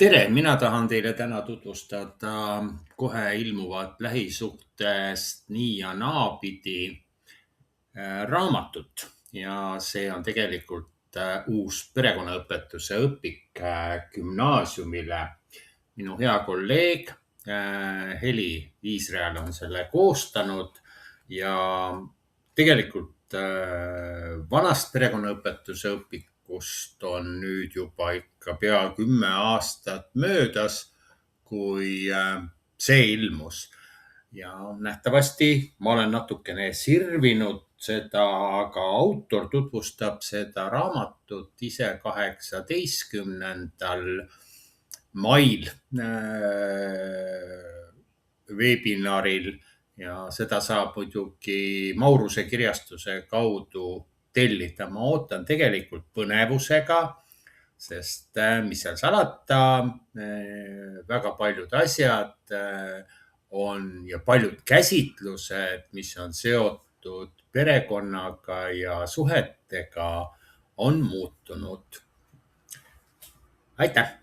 Tere, mina tahan teile täna tutvustada kohe ilmuvat lähisuhtest nii ja naapidi raamatut. Ja see on tegelikult uus perekonnaõpetuse õpik gümnaasiumile. Minu hea kolleeg Heli Iisrael on selle koostanud ja tegelikult vanast perekonnaõpetuse õpikust on nüüd juba ikka pea 10 aastat möödas, kui see ilmus. Ja nähtavasti ma olen natukene sirvinud seda, aga autor tutvustab seda raamatut ise 18. mail veebinaril ja seda saab muidugi Mauruse kirjastuse kaudu tellida. Ma ootan tegelikult põnevusega, sest mis seal salata, väga paljud asjad on ja paljud käsitlused, mis on seotud perekonnaga ja suhetega, on muutunud. Aitäh!